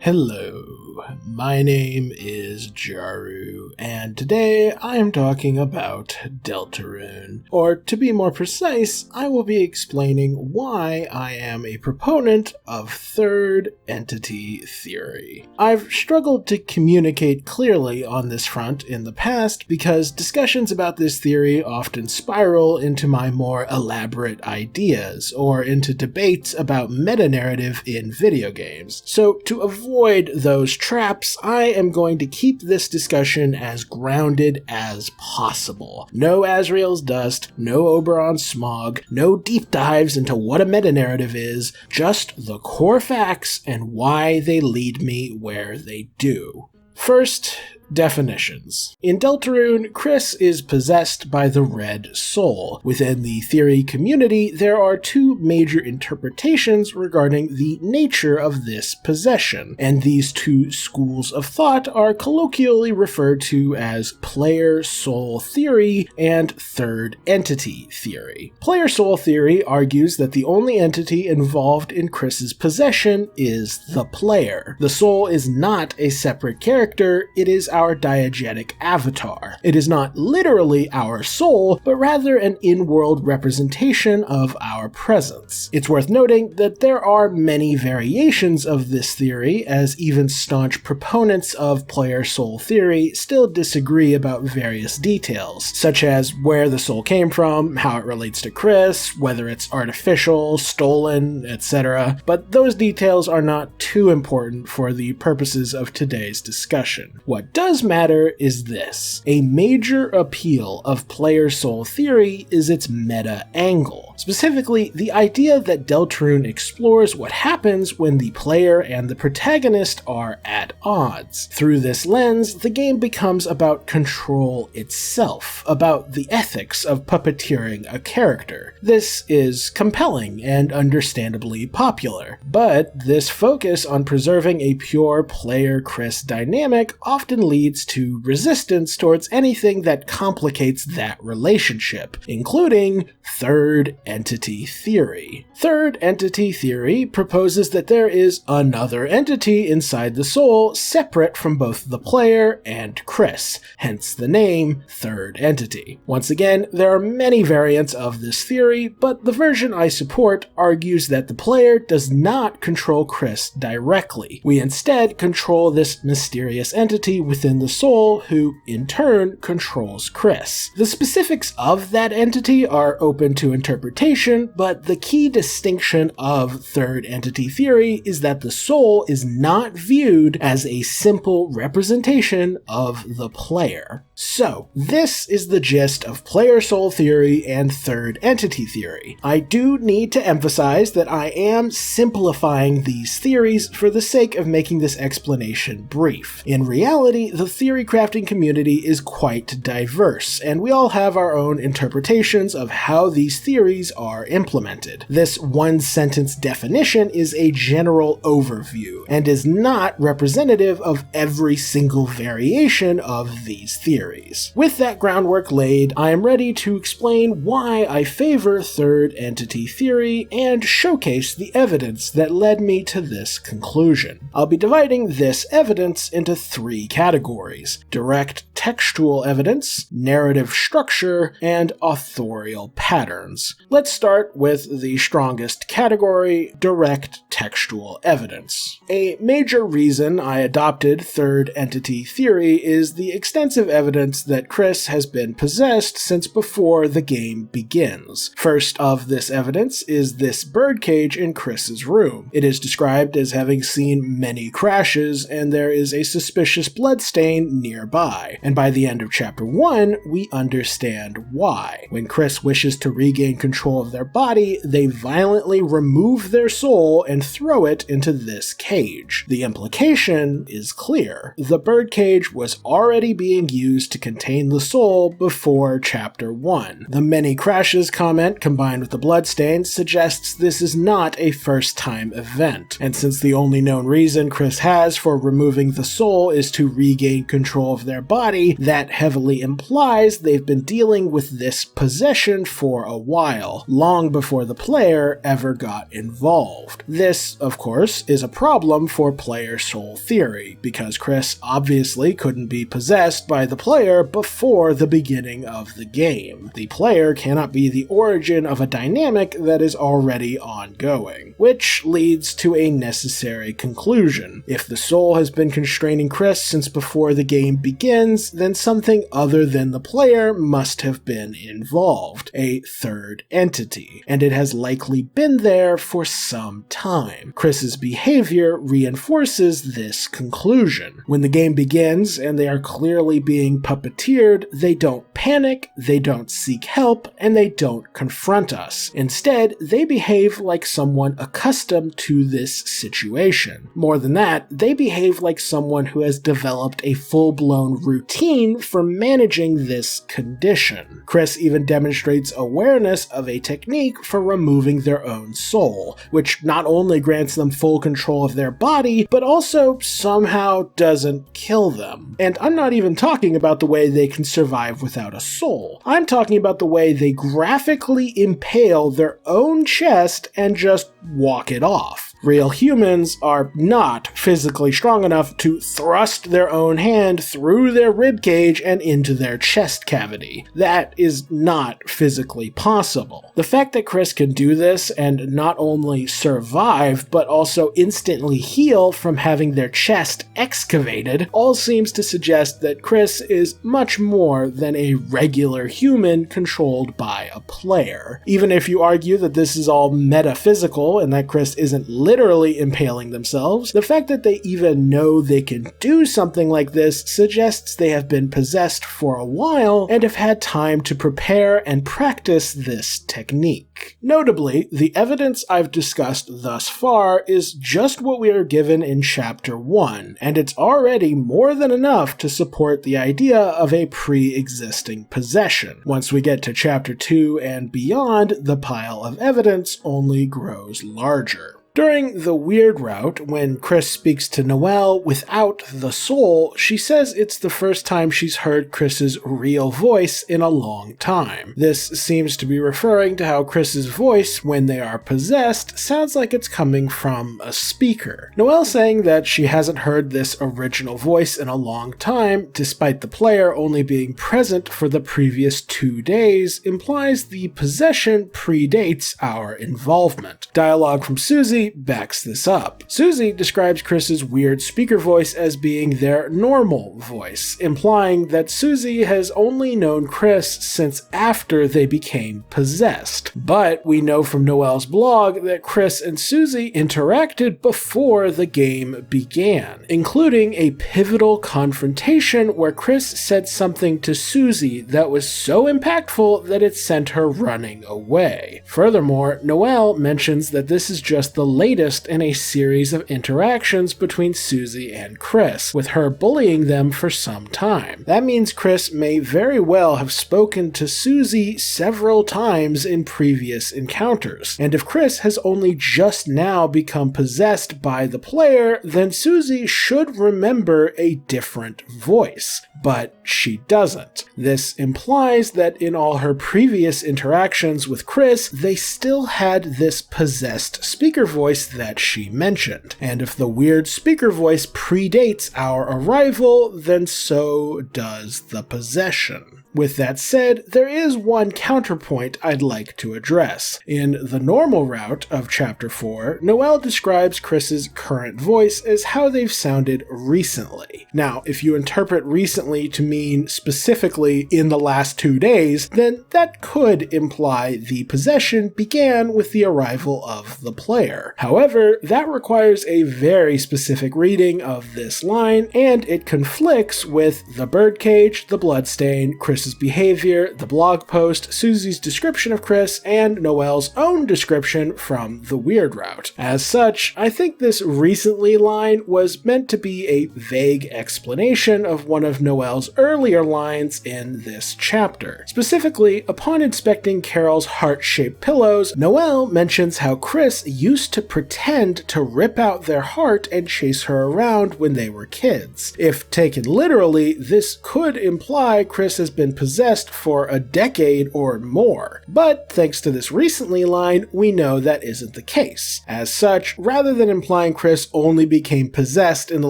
Hello, my name is Jaru, and today I am talking about Deltarune. Or to be more precise, I will be explaining why I am a proponent of third entity theory. I've struggled to communicate clearly on this front in the past because discussions about this theory often spiral into my more elaborate ideas, or into debates about meta-narrative in video games. So to avoid those traps, I am going to keep this discussion as grounded as possible. No Azrael's dust, no Oberon's smog, no deep dives into what a meta-narrative is, just the core facts and why they lead me where they do. First, definitions. In Deltarune, Kris is possessed by the Red Soul. Within the theory community, there are two major interpretations regarding the nature of this possession, and these two schools of thought are colloquially referred to as player soul theory and third entity theory. Player soul theory argues that the only entity involved in Kris's possession is the player. The soul is not a separate character, it is our diegetic avatar. It is not literally our soul, but rather an in-world representation of our presence. It's worth noting that there are many variations of this theory, as even staunch proponents of player soul theory still disagree about various details, such as where the soul came from, how it relates to Kris, whether it's artificial, stolen, etc. But those details are not too important for the purposes of today's discussion. What does matter is this. A major appeal of player soul theory is its meta angle. Specifically, the idea that Deltarune explores what happens when the player and the protagonist are at odds. Through this lens, the game becomes about control itself, about the ethics of puppeteering a character. This is compelling and understandably popular, but this focus on preserving a pure player-Kris dynamic often leads to resistance towards anything that complicates that relationship, including third entity theory. Third entity theory proposes that there is another entity inside the soul separate from both the player and Kris, hence the name third entity. Once again, there are many variants of this theory, but the version I support argues that the player does not control Kris directly. We instead control this mysterious entity within the soul who, in turn, controls Kris. The specifics of that entity are open to interpretation, but the key distinction of third entity theory is that the soul is not viewed as a simple representation of the player. So, this is the gist of player soul theory and third entity theory. I do need to emphasize that I am simplifying these theories for the sake of making this explanation brief. In reality, the theory crafting community is quite diverse, and we all have our own interpretations of how these theories are implemented. This one-sentence definition is a general overview, and is not representative of every single variation of these theories. With that groundwork laid, I am ready to explain why I favor third entity theory and showcase the evidence that led me to this conclusion. I'll be dividing this evidence into three categories: direct textual evidence, narrative structure, and authorial patterns. Let's start with the strongest category, direct textual evidence. A major reason I adopted third entity theory is the extensive evidence that Kris has been possessed since before the game begins. First of this evidence is this birdcage in Kris's room. It is described as having seen many crashes, and there is a suspicious bloodstain nearby. And by the end of Chapter 1, we understand why. When Kris wishes to regain control of their body, they violently remove their soul and throw it into this cage. The implication is clear. The birdcage was already being used to contain the soul before Chapter 1. The many crashes comment combined with the bloodstains suggests this is not a first-time event, and since the only known reason Kris has for removing the soul is to regain control of their body, that heavily implies they've been dealing with this possession for a while. well, long before the player ever got involved. This, of course, is a problem for player soul theory, because Kris obviously couldn't be possessed by the player before the beginning of the game. The player cannot be the origin of a dynamic that is already ongoing, which leads to a necessary conclusion. If the soul has been constraining Kris since before the game begins, then something other than the player must have been involved, a third entity, and it has likely been there for some time. Kris's behavior reinforces this conclusion. When the game begins and they are clearly being puppeteered, they don't panic, they don't seek help, and they don't confront us. Instead, they behave like someone accustomed to this situation. More than that, they behave like someone who has developed a full-blown routine for managing this condition. Kris even demonstrates awareness of a technique for removing their own soul, which not only grants them full control of their body, but also somehow doesn't kill them. And I'm not even talking about the way they can survive without a soul. I'm talking about the way they graphically impale their own chest and just walk it off. Real humans are not physically strong enough to thrust their own hand through their ribcage and into their chest cavity. That is not physically possible. The fact that Kris can do this and not only survive, but also instantly heal from having their chest excavated, all seems to suggest that Kris is much more than a regular human controlled by a player. Even if you argue that this is all metaphysical and that Kris isn't literally impaling themselves, the fact that they even know they can do something like this suggests they have been possessed for a while and have had time to prepare and practice this technique. Notably, the evidence I've discussed thus far is just what we are given in Chapter 1, and it's already more than enough to support the idea of a pre-existing possession. Once we get to Chapter 2 and beyond, the pile of evidence only grows larger. During the weird route, when Kris speaks to Noelle without the soul, she says it's the first time she's heard Kris's real voice in a long time. This seems to be referring to how Kris's voice, when they are possessed, sounds like it's coming from a speaker. Noelle saying that she hasn't heard this original voice in a long time, despite the player only being present for the previous 2 days, implies the possession predates our involvement. Dialogue from Susie backs this up. Susie describes Kris's weird speaker voice as being their normal voice, implying that Susie has only known Kris since after they became possessed. But we know from Noelle's blog that Kris and Susie interacted before the game began, including a pivotal confrontation where Kris said something to Susie that was so impactful that it sent her running away. Furthermore, Noelle mentions that this is just the latest in a series of interactions between Susie and Kris, with her bullying them for some time. That means Kris may very well have spoken to Susie several times in previous encounters, and if Kris has only just now become possessed by the player, then Susie should remember a different voice. But she doesn't. This implies that in all her previous interactions with Kris, they still had this possessed speaker voice that she mentioned. And if the weird speaker voice predates our arrival, then so does the possession. With that said, there is one counterpoint I'd like to address. In the normal route of Chapter 4, Noelle describes Kris's current voice as how they've sounded recently. Now, if you interpret recently to mean specifically in the last 2 days, then that could imply the possession began with the arrival of the player. However, that requires a very specific reading of this line, and it conflicts with the birdcage, the bloodstain, Kris's behavior, the blog post, Susie's description of Kris, and Noelle's own description from the weird route. As such, I think this recently line was meant to be a vague explanation of one of Noelle's earlier lines in this chapter. Specifically, upon inspecting Carol's heart-shaped pillows, Noelle mentions how Kris used to pretend to rip out their heart and chase her around when they were kids. If taken literally, this could imply Kris has been possessed for a decade or more. But thanks to this recently line, we know that isn't the case. As such, rather than implying Kris only became possessed in the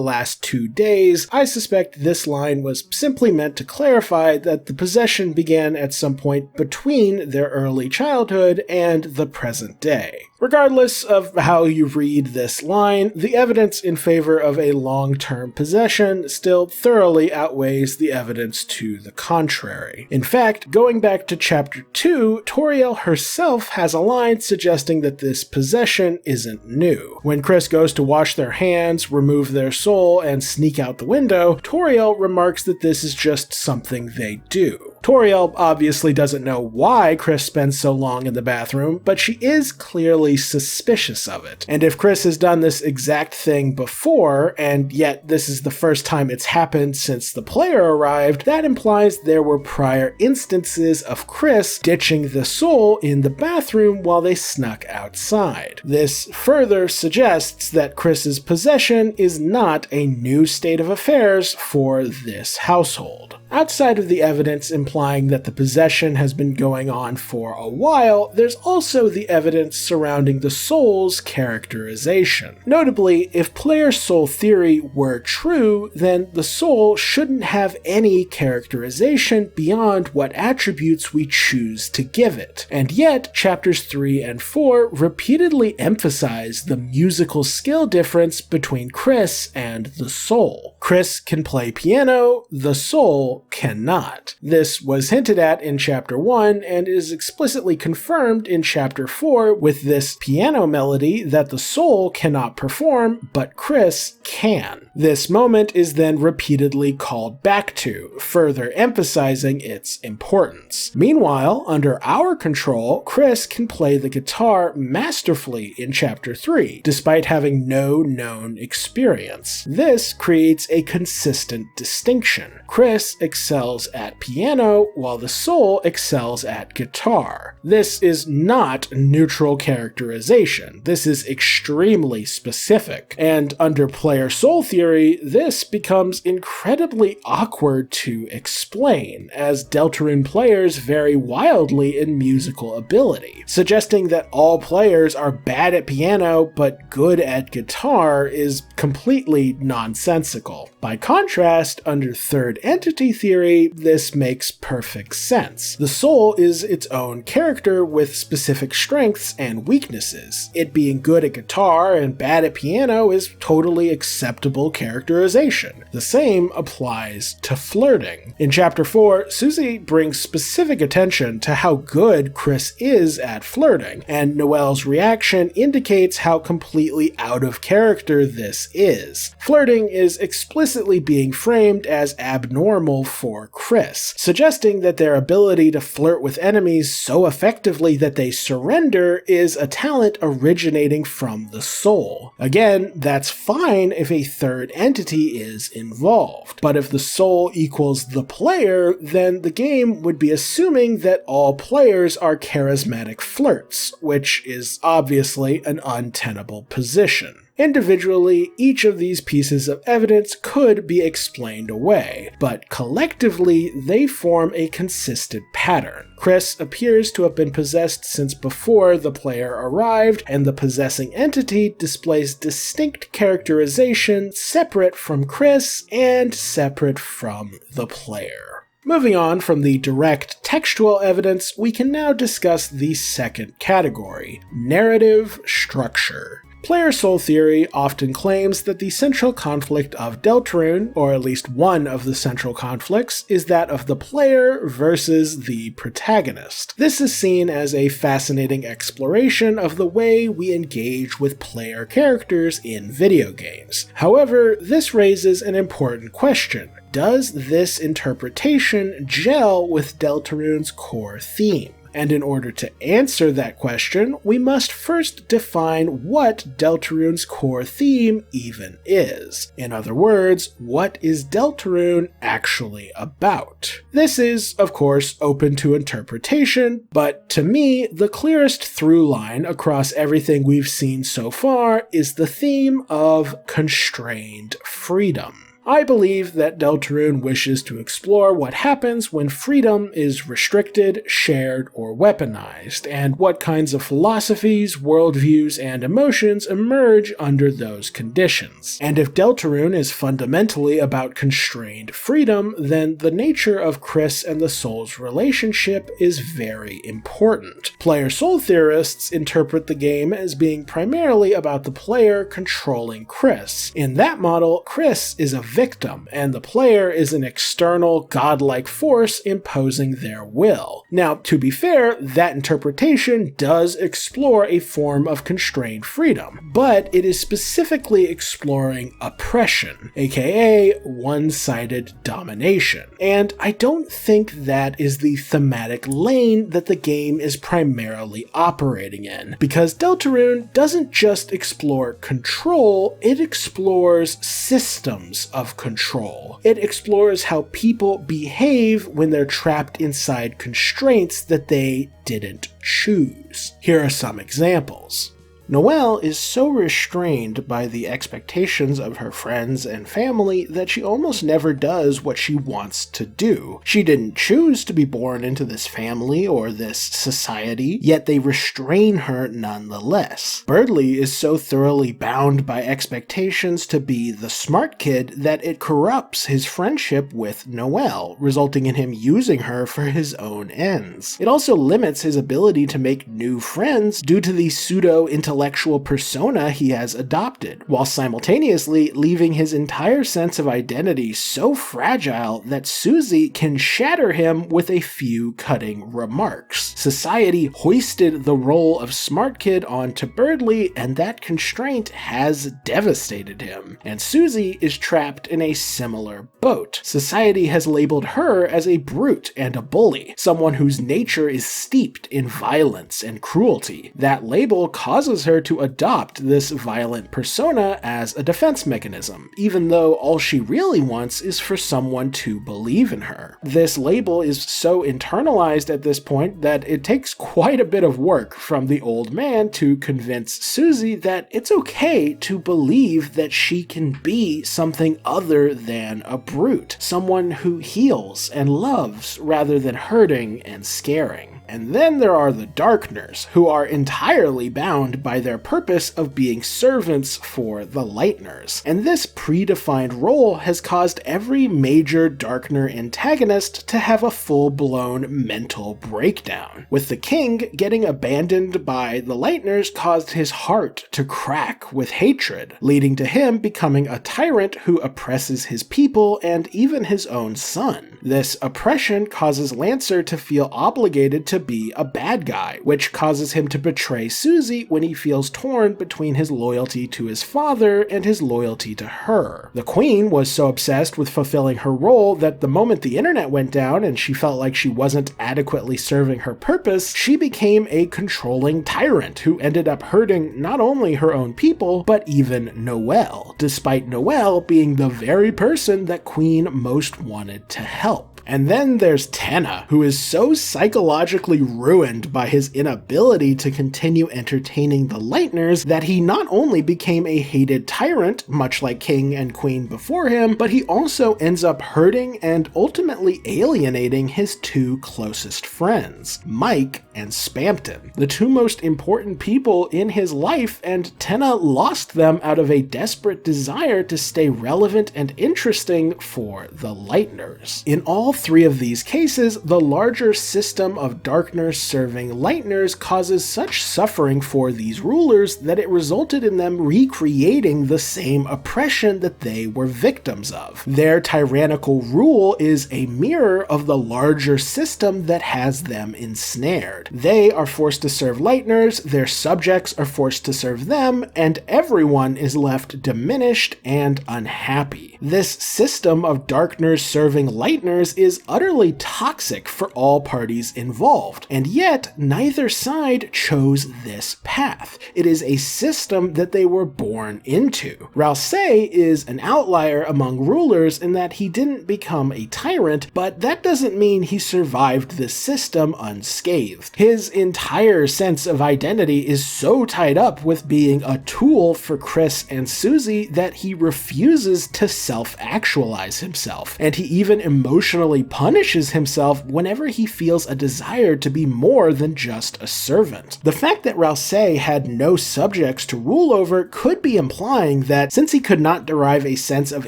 last 2 days, I suspect this line was simply meant to clarify that the possession began at some point between their early childhood and the present day. Regardless of how you read this line, the evidence in favor of a long-term possession still thoroughly outweighs the evidence to the contrary. In fact, going back to chapter 2, Authorial herself has a line suggesting that this possession isn't new. When Kris goes to wash their hands, remove their soul, and sneak out the window, Authorial remarks that this is just something they do. Authorial obviously doesn't know why Kris spends so long in the bathroom, but she is clearly suspicious of it. And if Kris has done this exact thing before, and yet this is the first time it's happened since the player arrived, that implies there were prior instances of Kris ditching the soul in the bathroom while they snuck outside. This further suggests that Kris's possession is not a new state of affairs for this household. Outside of the evidence implying that the possession has been going on for a while, there's also the evidence surrounding the soul's characterization. Notably, if player soul theory were true, then the soul shouldn't have any characterization beyond what attributes we choose to give it. And yet, chapters 3 and 4 repeatedly emphasize the musical skill difference between Kris and the soul. Kris can play piano, the soul cannot. This was hinted at in chapter 1 and is explicitly confirmed in chapter 4 with this piano melody that the soul cannot perform, but Kris can. This moment is then repeatedly called back to, further emphasizing its importance. Meanwhile, under our control, Kris can play the guitar masterfully in chapter 3, despite having no known experience. This creates a consistent distinction. Kris excels at piano, while the soul excels at guitar. This is not neutral characterization. This is extremely specific, and under player soul theory, this becomes incredibly awkward to explain, as Deltarune players vary wildly in musical ability. Suggesting that all players are bad at piano but good at guitar is completely nonsensical. By contrast, under third entity theory, this makes perfect sense. The soul is its own character with specific strengths and weaknesses. It being good at guitar and bad at piano is totally acceptable characterization. The same applies to flirting. In chapter 4, Susie brings specific attention to how good Kris is at flirting, and Noelle's reaction indicates how completely out of character this is. Flirting is explicitly being framed as abnormal for Kris, suggesting that their ability to flirt with enemies so effectively that they surrender is a talent originating from the soul. Again, that's fine if a third entity is involved, but if the soul equals the player, then the game would be assuming that all players are charismatic flirts, which is obviously an untenable position. Individually, each of these pieces of evidence could be explained away, but collectively, they form a consistent pattern. Kris appears to have been possessed since before the player arrived, and the possessing entity displays distinct characterization separate from Kris and separate from the player. Moving on from the direct textual evidence, we can now discuss the second category, narrative structure. Player soul theory often claims that the central conflict of Deltarune, or at least one of the central conflicts, is that of the player versus the protagonist. This is seen as a fascinating exploration of the way we engage with player characters in video games. However, this raises an important question. Does this interpretation gel with Deltarune's core theme? And in order to answer that question, we must first define what Deltarune's core theme even is. In other words, what is Deltarune actually about? This is, of course, open to interpretation, but to me, the clearest through line across everything we've seen so far is the theme of constrained freedom. I believe that Deltarune wishes to explore what happens when freedom is restricted, shared, or weaponized, and what kinds of philosophies, worldviews, and emotions emerge under those conditions. And if Deltarune is fundamentally about constrained freedom, then the nature of Kris and the soul's relationship is very important. Player soul theorists interpret the game as being primarily about the player controlling Kris. In that model, Kris is a victim, and the player is an external, godlike force imposing their will. Now, to be fair, that interpretation does explore a form of constrained freedom, but it is specifically exploring oppression, aka one-sided domination. And I don't think that is the thematic lane that the game is primarily operating in, because Deltarune doesn't just explore control, it explores systems of control. It explores how people behave when they're trapped inside constraints that they didn't choose. Here are some examples. Noelle is so restrained by the expectations of her friends and family that she almost never does what she wants to do. She didn't choose to be born into this family or this society, yet they restrain her nonetheless. Birdley is so thoroughly bound by expectations to be the smart kid that it corrupts his friendship with Noelle, resulting in him using her for his own ends. It also limits his ability to make new friends due to the pseudo-intellectual persona he has adopted, while simultaneously leaving his entire sense of identity so fragile that Susie can shatter him with a few cutting remarks. Society hoisted the role of smart kid onto Birdley, and that constraint has devastated him, and Susie is trapped in a similar boat. Society has labeled her as a brute and a bully, someone whose nature is steeped in violence and cruelty. That label causes her to adopt this violent persona as a defense mechanism, even though all she really wants is for someone to believe in her. This label is so internalized at this point that it takes quite a bit of work from the old man to convince Susie that it's okay to believe that she can be something other than a brute, someone who heals and loves rather than hurting and scaring. And then there are the Darkners, who are entirely bound by their purpose of being servants for the Lightners. And this predefined role has caused every major Darkner antagonist to have a full-blown mental breakdown. With the King getting abandoned by the Lightners caused his heart to crack with hatred, leading to him becoming a tyrant who oppresses his people and even his own son. This oppression causes Lancer to feel obligated to be a bad guy, which causes him to betray Susie when he feels torn between his loyalty to his father and his loyalty to her. The Queen was so obsessed with fulfilling her role that the moment the internet went down and she felt like she wasn't adequately serving her purpose, she became a controlling tyrant who ended up hurting not only her own people, but even Noelle, despite Noelle being the very person that Queen most wanted to help. And then there's Tenna, who is so psychologically ruined by his inability to continue entertaining the Lightners that he not only became a hated tyrant, much like King and Queen before him, but he also ends up hurting and ultimately alienating his two closest friends, Mike and Spampton, the two most important people in his life, and Tenna lost them out of a desperate desire to stay relevant and interesting for the Lightners. In all three of these cases, the larger system of Darkners serving Lightners causes such suffering for these rulers that it resulted in them recreating the same oppression that they were victims of. Their tyrannical rule is a mirror of the larger system that has them ensnared. They are forced to serve Lightners, their subjects are forced to serve them, and everyone is left diminished and unhappy. This system of Darkners serving Lightners is utterly toxic for all parties involved, and yet neither side chose this path. It is a system that they were born into. Ralsei is an outlier among rulers in that he didn't become a tyrant, but that doesn't mean he survived this system unscathed. His entire sense of identity is so tied up with being a tool for Kris and Susie that he refuses to self-actualize himself, and he even emotionally punishes himself whenever he feels a desire to be more than just a servant. The fact that Rouse had no subjects to rule over could be implying that since he could not derive a sense of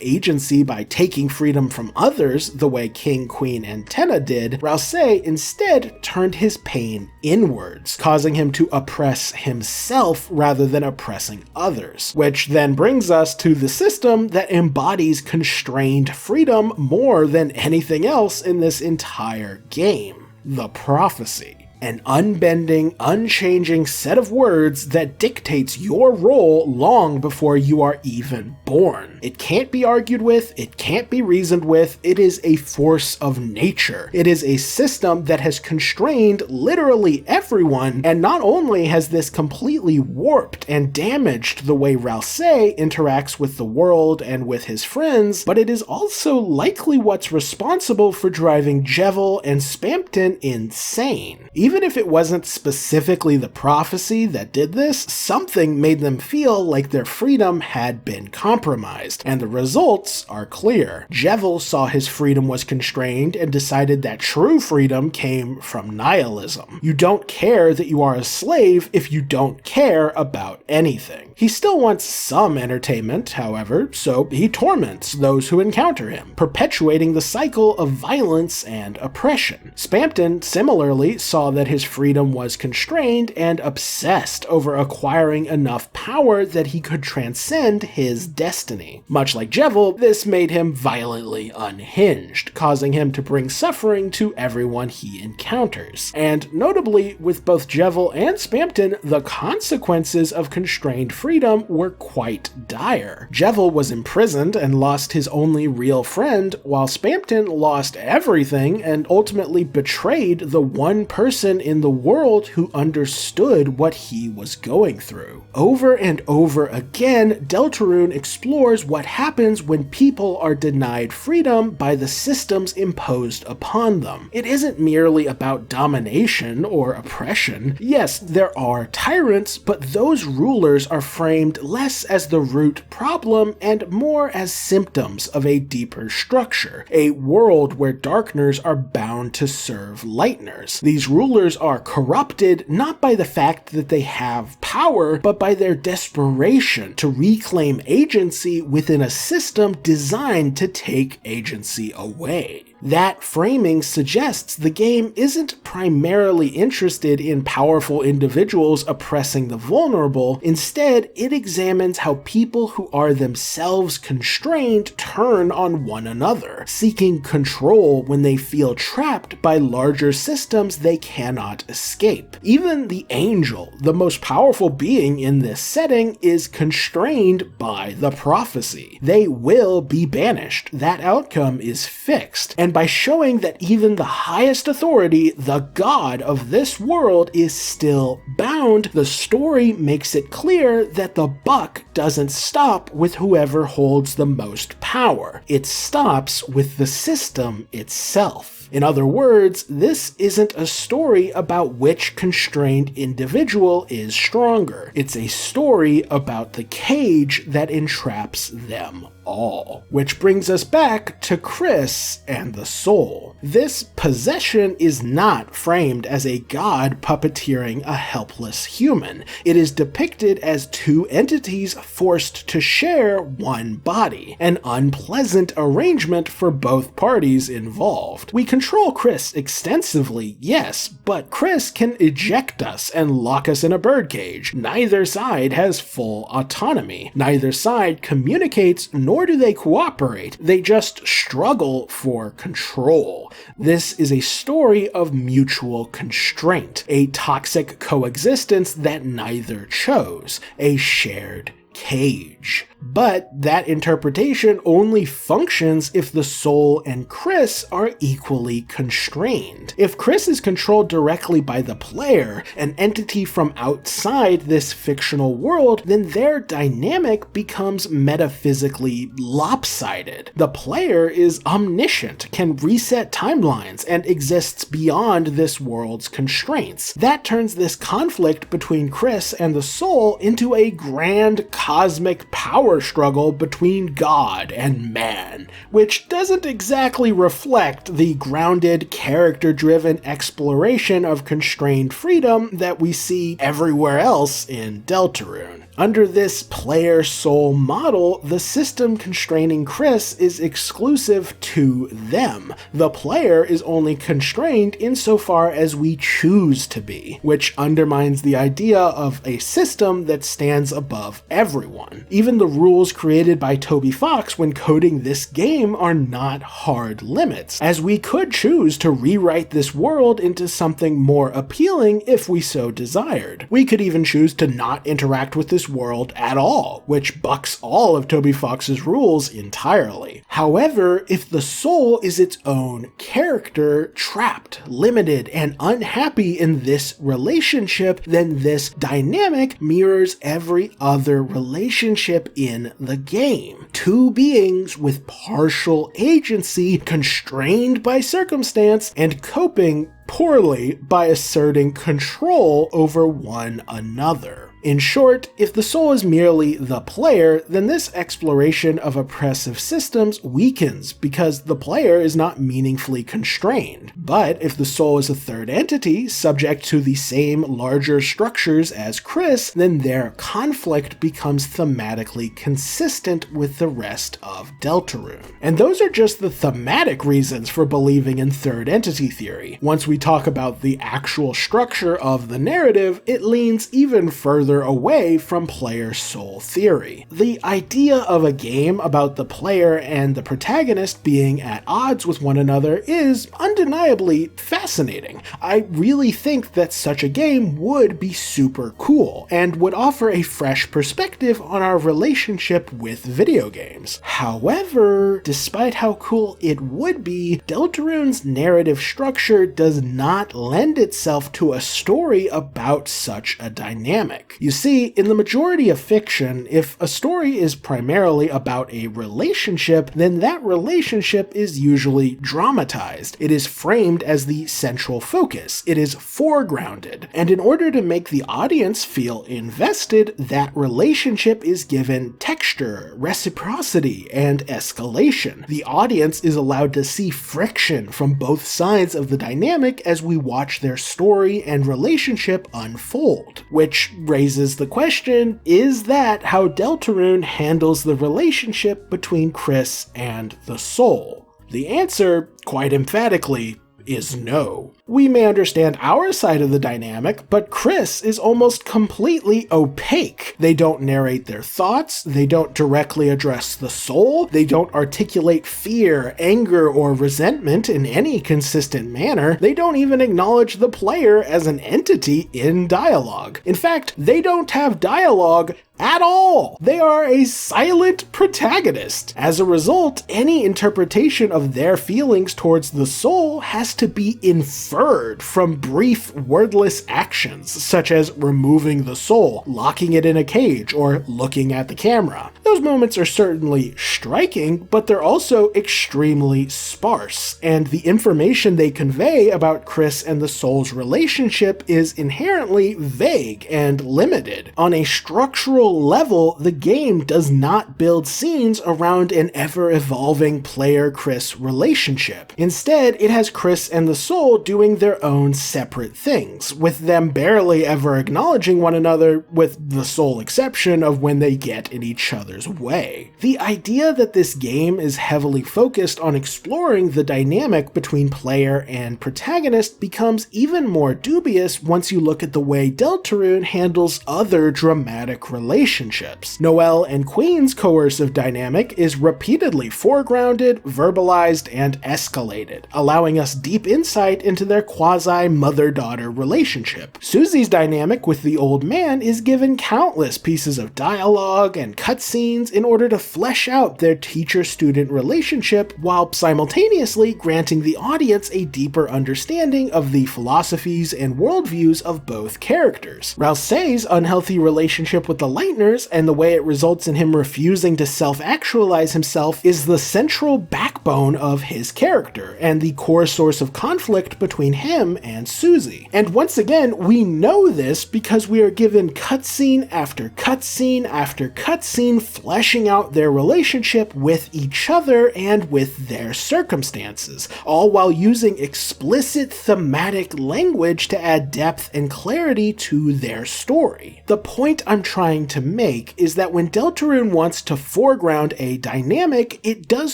agency by taking freedom from others the way King, Queen, and Tenna did, Rouse instead turned his pain inwards, causing him to oppress himself rather than oppressing others. Which then brings us to the system that embodies constrained freedom more than anything else in this entire game: the prophecy. An unbending, unchanging set of words that dictates your role long before you are even born. It can't be argued with, it can't be reasoned with, it is a force of nature. It is a system that has constrained literally everyone, and not only has this completely warped and damaged the way Rouse interacts with the world and with his friends, but it is also likely what's responsible for driving Jevil and Spamton insane. Even if it wasn't specifically the prophecy that did this, something made them feel like their freedom had been compromised, and the results are clear. Jevil saw his freedom was constrained and decided that true freedom came from nihilism. You don't care that you are a slave if you don't care about anything. He still wants some entertainment, however, so he torments those who encounter him, perpetuating the cycle of violence and oppression. Spamton similarly saw that his freedom was constrained and obsessed over acquiring enough power that he could transcend his destiny. Much like Jevil, this made him violently unhinged, causing him to bring suffering to everyone he encounters. And notably, with both Jevil and Spamton, the consequences of constrained freedom were quite dire. Jevil was imprisoned and lost his only real friend, while Spamton lost everything and ultimately betrayed the one person in the world who understood what he was going through. Over and over again, Deltarune explores what happens when people are denied freedom by the systems imposed upon them. It isn't merely about domination or oppression. Yes, there are tyrants, but those rulers are framed less as the root problem and more as symptoms of a deeper structure, a world where darkners are bound to serve lightners. These rulers are corrupted not by the fact that they have power, but by their desperation to reclaim agency within a system designed to take agency away. That framing suggests the game isn't primarily interested in powerful individuals oppressing the vulnerable. Instead, it examines how people who are themselves constrained turn on one another, seeking control when they feel trapped by larger systems they cannot escape. Even the angel, the most powerful being in this setting, is constrained by the prophecy. They will be banished. That outcome is fixed. And by showing that even the highest authority, the god of this world, is still bound, the story makes it clear that the buck doesn't stop with whoever holds the most power. It stops with the system itself. In other words, this isn't a story about which constrained individual is stronger. It's a story about the cage that entraps them all. Which brings us back to Kris and the soul. This possession is not framed as a god puppeteering a helpless human. It is depicted as two entities forced to share one body, an unpleasant arrangement for both parties involved. We control Kris extensively, yes, but Kris can eject us and lock us in a birdcage. Neither side has full autonomy. Neither side communicates, nor do they cooperate. They just struggle for control. This is a story of mutual constraint, a toxic coexistence that neither chose, a shared cage. But that interpretation only functions if the soul and Kris are equally constrained. If Kris is controlled directly by the player, an entity from outside this fictional world, then their dynamic becomes metaphysically lopsided. The player is omniscient, can reset timelines, and exists beyond this world's constraints. That turns this conflict between Kris and the soul into a grand cosmic power struggle between God and man, which doesn't exactly reflect the grounded, character-driven exploration of constrained freedom that we see everywhere else in Deltarune. Under this player-soul model, the system constraining Kris is exclusive to them. The player is only constrained insofar as we choose to be, which undermines the idea of a system that stands above everyone. Even the rules created by Toby Fox when coding this game are not hard limits, as we could choose to rewrite this world into something more appealing if we so desired. We could even choose to not interact with this world at all, which bucks all of Toby Fox's rules entirely. However, if the soul is its own character, trapped, limited, and unhappy in this relationship, then this dynamic mirrors every other relationship in the game. Two beings with partial agency, constrained by circumstance, and coping poorly by asserting control over one another. In short, if the soul is merely the player, then this exploration of oppressive systems weakens because the player is not meaningfully constrained. But if the soul is a third entity, subject to the same larger structures as Kris, then their conflict becomes thematically consistent with the rest of Deltarune. And those are just the thematic reasons for believing in third entity theory. Once we talk about the actual structure of the narrative, it leans even further away from player soul theory. The idea of a game about the player and the protagonist being at odds with one another is undeniably fascinating. I really think that such a game would be super cool and would offer a fresh perspective on our relationship with video games. However, despite how cool it would be, Deltarune's narrative structure does not lend itself to a story about such a dynamic. You see, in the majority of fiction, if a story is primarily about a relationship, then that relationship is usually dramatized. It is framed as the central focus. It is foregrounded. And in order to make the audience feel invested, that relationship is given texture, reciprocity, and escalation. The audience is allowed to see friction from both sides of the dynamic as we watch their story and relationship unfold, which raises the question, is that how Deltarune handles the relationship between Kris and the soul? The answer, quite emphatically, is no. We may understand our side of the dynamic, but Kris is almost completely opaque. They don't narrate their thoughts, they don't directly address the soul, they don't articulate fear, anger, or resentment in any consistent manner, they don't even acknowledge the player as an entity in dialogue. In fact, they don't have dialogue at all. They are a silent protagonist. As a result, any interpretation of their feelings towards the soul has to be inferred from brief, wordless actions, such as removing the soul, locking it in a cage, or looking at the camera. Those moments are certainly striking, but they're also extremely sparse, and the information they convey about Kris and the soul's relationship is inherently vague and limited. On a structural level, the game does not build scenes around an ever-evolving player-Kris relationship. Instead, it has Kris and the soul doing their own separate things, with them barely ever acknowledging one another, with the sole exception of when they get in each other's way. The idea that this game is heavily focused on exploring the dynamic between player and protagonist becomes even more dubious once you look at the way Deltarune handles other dramatic relationships. relationships. Noelle and Queen's coercive dynamic is repeatedly foregrounded, verbalized, and escalated, allowing us deep insight into their quasi-mother-daughter relationship. Susie's dynamic with the old man is given countless pieces of dialogue and cutscenes in order to flesh out their teacher-student relationship while simultaneously granting the audience a deeper understanding of the philosophies and worldviews of both characters. Rousseau's unhealthy relationship with the Lightners and the way it results in him refusing to self-actualize himself is the central backbone of his character and the core source of conflict between him and Susie. And once again, we know this because we are given cutscene after cutscene after cutscene fleshing out their relationship with each other and with their circumstances, all while using explicit thematic language to add depth and clarity to their story. The point I'm trying to make is that when Deltarune wants to foreground a dynamic, it does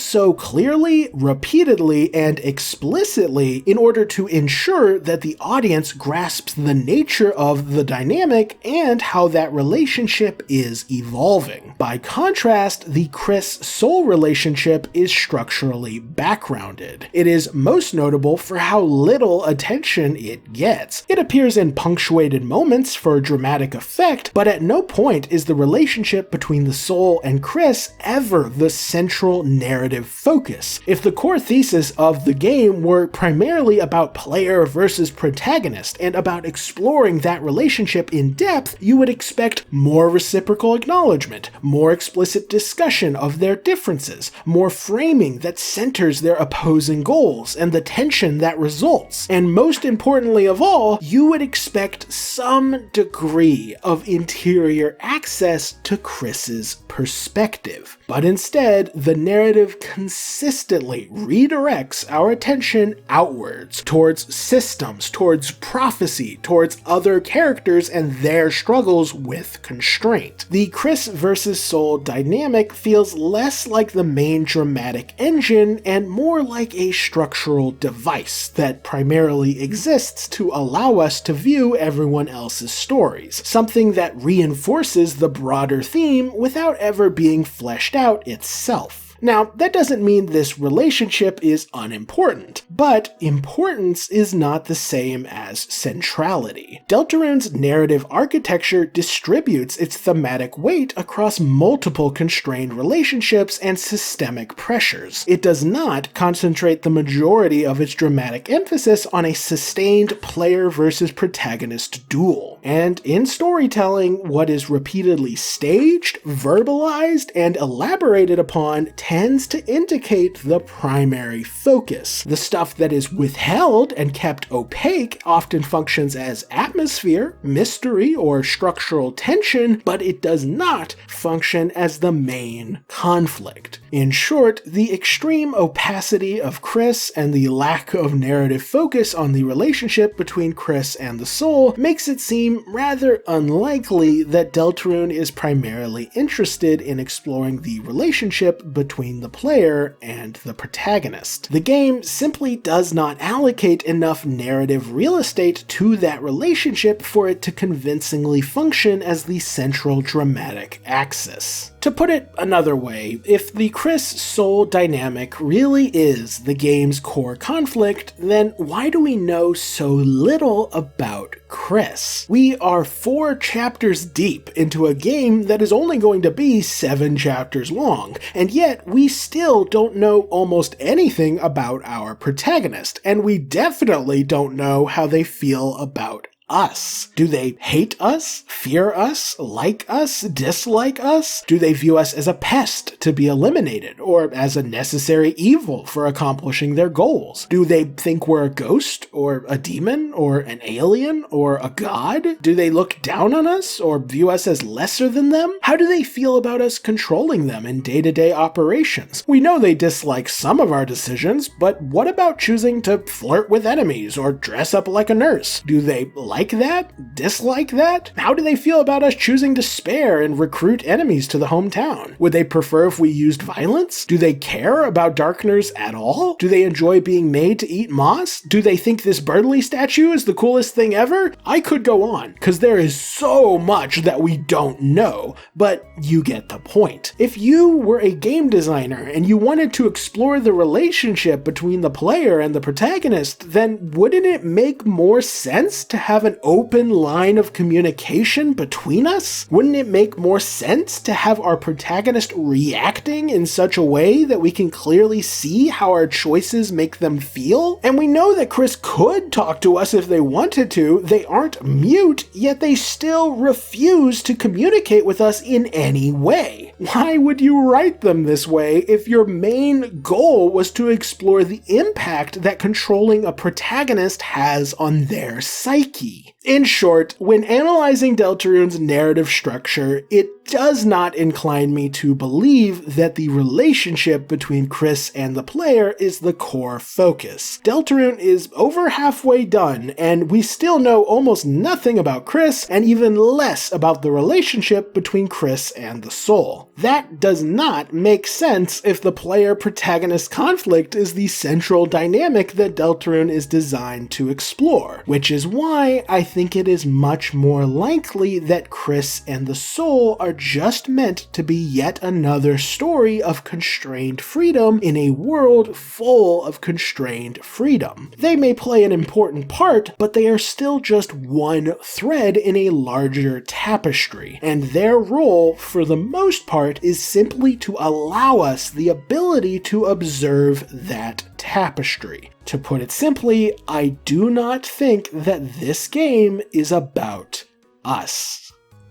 so clearly, repeatedly, and explicitly in order to ensure that the audience grasps the nature of the dynamic and how that relationship is evolving. By contrast, the Kris-Soul relationship is structurally backgrounded. It is most notable for how little attention it gets. It appears in punctuated moments for dramatic effect, but at no point is the relationship between the Soul and Kris ever the central narrative focus. If the core thesis of the game were primarily about player versus protagonist and about exploring that relationship in depth, you would expect more reciprocal acknowledgement, more explicit discussion of their differences, more framing that centers their opposing goals and the tension that results, and most importantly of all, you would expect some degree of interior access to Kris's perspective. But instead, the narrative consistently redirects our attention outwards, towards systems, towards prophecy, towards other characters and their struggles with constraint. The Kris versus Soul dynamic feels less like the main dramatic engine and more like a structural device that primarily exists to allow us to view everyone else's stories, something that reinforces the broader theme without ever being fleshed out itself. Now, that doesn't mean this relationship is unimportant, but importance is not the same as centrality. Deltarune's narrative architecture distributes its thematic weight across multiple constrained relationships and systemic pressures. It does not concentrate the majority of its dramatic emphasis on a sustained player versus protagonist duel. And in storytelling, what is repeatedly staged, verbalized, and elaborated upon tends to indicate the primary focus. The stuff that is withheld and kept opaque often functions as atmosphere, mystery, or structural tension, but it does not function as the main conflict. In short, the extreme opacity of Kris and the lack of narrative focus on the relationship between Kris and the Soul makes it seem rather unlikely that Deltarune is primarily interested in exploring the relationship between the player and the protagonist. The game simply does not allocate enough narrative real estate to that relationship for it to convincingly function as the central dramatic axis. To put it another way, if the Kris-Soul dynamic really is the game's core conflict, then why do we know so little about Kris? We are 4 chapters deep into a game that is only going to be 7 chapters long, and yet we still don't know almost anything about our protagonist, and we definitely don't know how they feel about us. Do they hate us, fear us, like us, dislike us? Do they view us as a pest to be eliminated, or as a necessary evil for accomplishing their goals? Do they think we're a ghost, or a demon, or an alien, or a god? Do they look down on us, or view us as lesser than them? How do they feel about us controlling them in day-to-day operations? We know they dislike some of our decisions, but what about choosing to flirt with enemies, or dress up like a nurse? Do they like that? Dislike that? How do they feel about us choosing to spare and recruit enemies to the hometown? Would they prefer if we used violence? Do they care about Darkners at all? Do they enjoy being made to eat moss? Do they think this Birdly statue is the coolest thing ever? I could go on, because there is so much that we don't know, but you get the point. If you were a game designer and you wanted to explore the relationship between the player and the protagonist, then wouldn't it make more sense to have an open line of communication between us? Wouldn't it make more sense to have our protagonist reacting in such a way that we can clearly see how our choices make them feel? And we know that Kris could talk to us if they wanted to. They aren't mute, yet they still refuse to communicate with us in any way. Why would you write them this way if your main goal was to explore the impact that controlling a protagonist has on their psyche? In short, when analyzing Deltarune's narrative structure, it does not incline me to believe that the relationship between Kris and the player is the core focus. Deltarune is over halfway done, and we still know almost nothing about Kris, and even less about the relationship between Kris and the soul. That does not make sense if the player-protagonist conflict is the central dynamic that Deltarune is designed to explore, which is why I think it is much more likely that Kris and the soul are just meant to be yet another story of constrained freedom in a world full of constrained freedom. They may play an important part, but they are still just one thread in a larger tapestry, and their role, for the most part, is simply to allow us the ability to observe that tapestry. To put it simply, I do not think that this game is about us.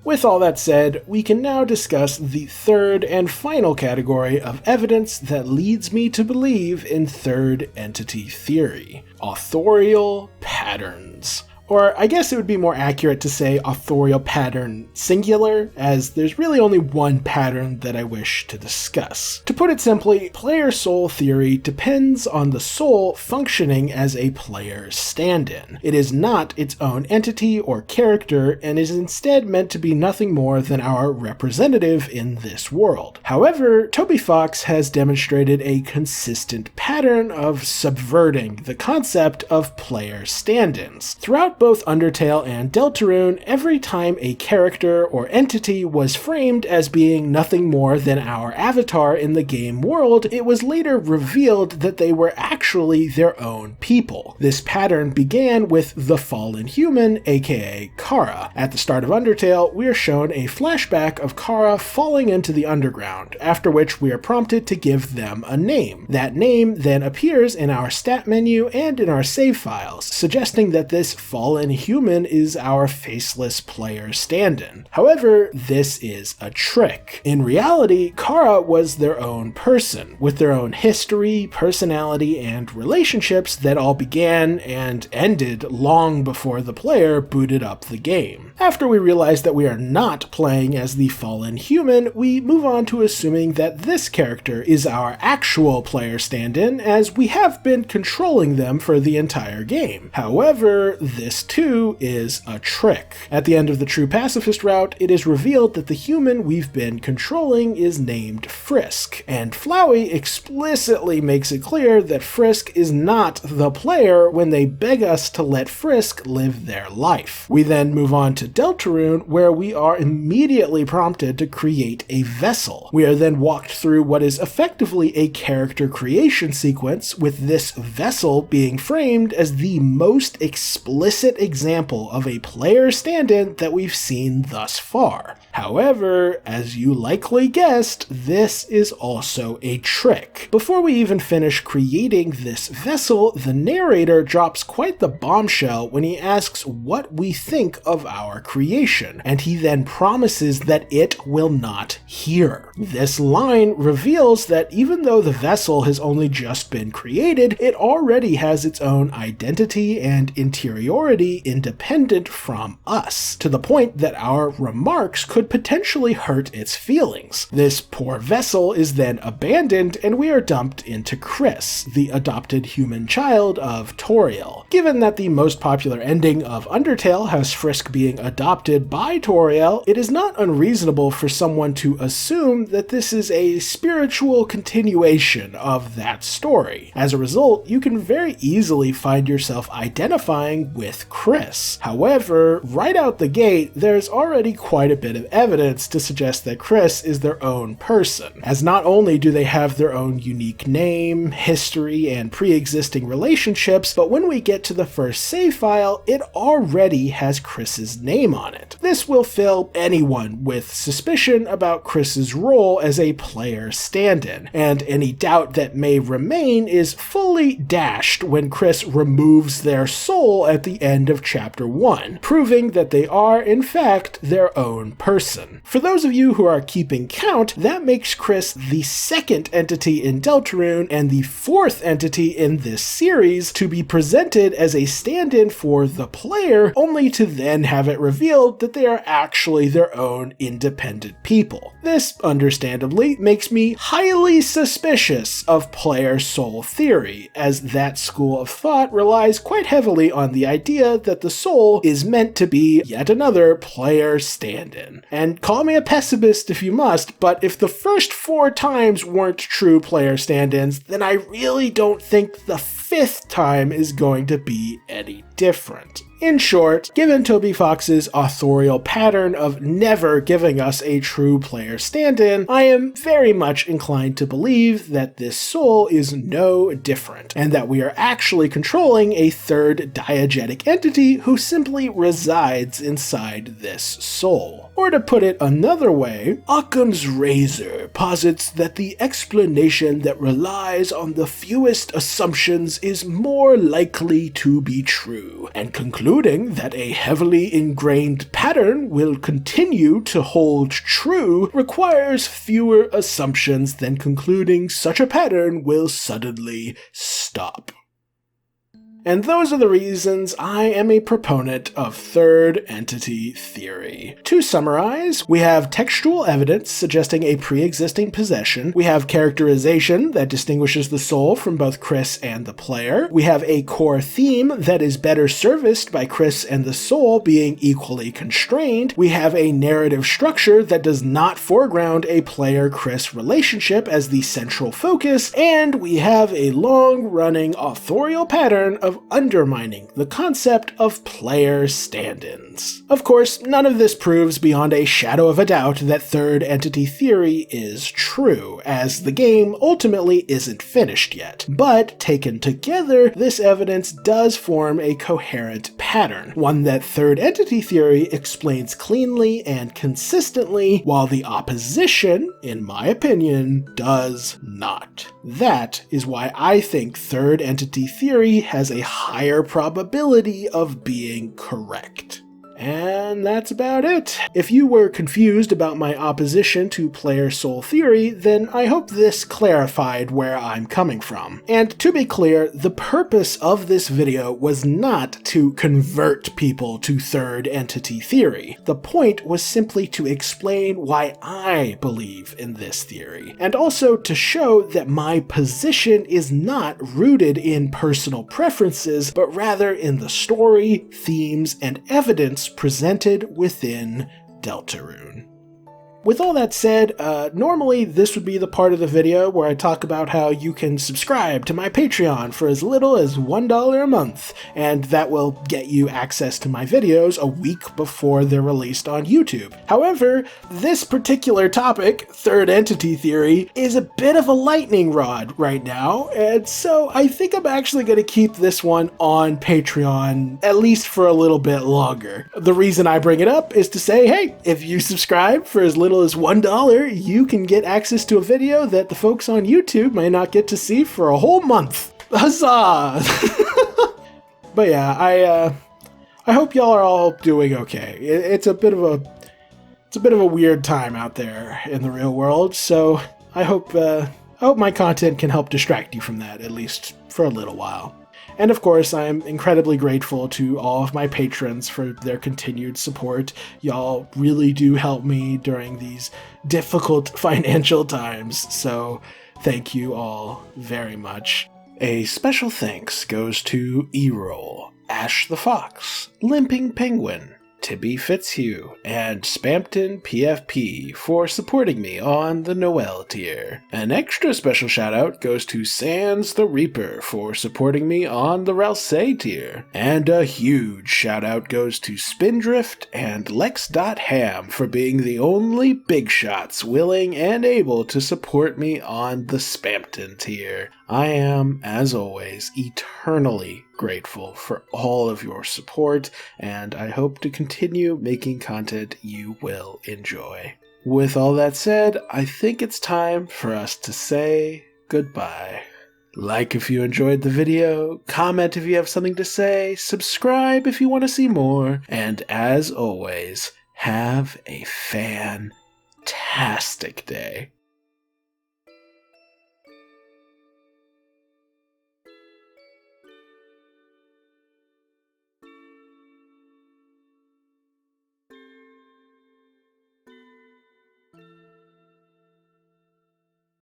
With all that said, we can now discuss the third and final category of evidence that leads me to believe in third entity theory: authorial patterns. Or I guess it would be more accurate to say authorial pattern singular, as there's really only one pattern that I wish to discuss. To put it simply, player soul theory depends on the soul functioning as a player stand-in. It is not its own entity or character, and is instead meant to be nothing more than our representative in this world. However, Toby Fox has demonstrated a consistent pattern of subverting the concept of player stand-ins. Throughout both Undertale and Deltarune, every time a character or entity was framed as being nothing more than our avatar in the game world, it was later revealed that they were actually their own people. This pattern began with the fallen human, aka Kara. At the start of Undertale, we are shown a flashback of Kara falling into the underground, after which we are prompted to give them a name. That name then appears in our stat menu and in our save files, suggesting that this fallen human is our faceless player stand-in. However, this is a trick. In reality, Kara was their own person, with their own history, personality, and relationships that all began and ended long before the player booted up the game. After we realize that we are not playing as the fallen human, we move on to assuming that this character is our actual player stand-in, as we have been controlling them for the entire game. However, this too is a trick. At the end of the True Pacifist route, it is revealed that the human we've been controlling is named Frisk, and Flowey explicitly makes it clear that Frisk is not the player when they beg us to let Frisk live their life. We then move on to Deltarune, where we are immediately prompted to create a vessel. We are then walked through what is effectively a character creation sequence, with this vessel being framed as the most explicit example of a player stand-in that we've seen thus far. However, as you likely guessed, this is also a trick. Before we even finish creating this vessel, the narrator drops quite the bombshell when he asks what we think of our creation, and he then promises that it will not hear. This line reveals that even though the vessel has only just been created, it already has its own identity and interiority authority independent from us, to the point that our remarks could potentially hurt its feelings. This poor vessel is then abandoned and we are dumped into Kris, the adopted human child of Authorial. Given that the most popular ending of Undertale has Frisk being adopted by Authorial, it is not unreasonable for someone to assume that this is a spiritual continuation of that story. As a result, you can very easily find yourself identifying with Kris. However, right out the gate, there's already quite a bit of evidence to suggest that Kris is their own person, as not only do they have their own unique name, history, and pre-existing relationships, but when we get to the first save file, it already has Kris's name on it. This will fill anyone with suspicion about Kris's role as a player stand-in, and any doubt that may remain is fully dashed when Kris removes their soul at the end of Chapter 1, proving that they are, in fact, their own person. For those of you who are keeping count, that makes Kris the second entity in Deltarune and the fourth entity in this series to be presented as a stand-in for the player, only to then have it revealed that they are actually their own independent people. This, understandably, makes me highly suspicious of player soul theory, as that school of thought relies quite heavily on the idea that the soul is meant to be yet another player stand-in. And call me a pessimist if you must, but if the first 4 times weren't true player stand-ins, then I really don't think the 5th time is going to be any different. In short, given Toby Fox's authorial pattern of never giving us a true player stand-in, I am very much inclined to believe that this soul is no different, and that we are actually controlling a third diegetic entity who simply resides inside this soul. Or to put it another way, Occam's razor posits that the explanation that relies on the fewest assumptions is more likely to be true, and concluding that a heavily ingrained pattern will continue to hold true requires fewer assumptions than concluding such a pattern will suddenly stop. And those are the reasons I am a proponent of third entity theory. To summarize, we have textual evidence suggesting a pre-existing possession, we have characterization that distinguishes the soul from both Kris and the player, we have a core theme that is better serviced by Kris and the soul being equally constrained, we have a narrative structure that does not foreground a player-Kris relationship as the central focus, and we have a long-running authorial pattern of undermining the concept of player stand-ins. Of course, none of this proves beyond a shadow of a doubt that third entity theory is true, as the game ultimately isn't finished yet. But taken together, this evidence does form a coherent pattern, one that third entity theory explains cleanly and consistently, while the opposition, in my opinion, does not. That is why I think third entity theory has a higher probability of being correct. And that's about it. If you were confused about my opposition to player soul theory, then I hope this clarified where I'm coming from. And to be clear, the purpose of this video was not to convert people to third entity theory. The point was simply to explain why I believe in this theory, and also to show that my position is not rooted in personal preferences, but rather in the story, themes, and evidence presented within Deltarune. With all that said, normally this would be the part of the video where I talk about how you can subscribe to my Patreon for as little as $1 a month, and that will get you access to my videos a week before they're released on YouTube. However, this particular topic, third entity theory, is a bit of a lightning rod right now, and so I think I'm actually going to keep this one on Patreon at least for a little bit longer. The reason I bring it up is to say, hey, if you subscribe for as little as $1, you can get access to a video that the folks on YouTube may not get to see for a whole month. Huzzah! But yeah, I hope y'all are all doing okay. It's a bit of a weird time out there in the real world, so I hope my content can help distract you from that, at least for a little while. And of course, I am incredibly grateful to all of my patrons for their continued support. Y'all really do help me during these difficult financial times, so thank you all very much. A special thanks goes to E-Roll, Ash the Fox, Limping Penguin, Tibby Fitzhugh, and Spampton PFP for supporting me on the Noel tier. An extra special shout out goes to Sans the Reaper for supporting me on the Ralsei tier. And a huge shout out goes to Spindrift and Lex.Ham for being the only big shots willing and able to support me on the Spampton tier. I am, as always, eternally grateful for all of your support, and I hope to continue making content you will enjoy. With all that said, I think it's time for us to say goodbye. Like if you enjoyed the video, comment if you have something to say, subscribe if you want to see more, and as always, have a fantastic day.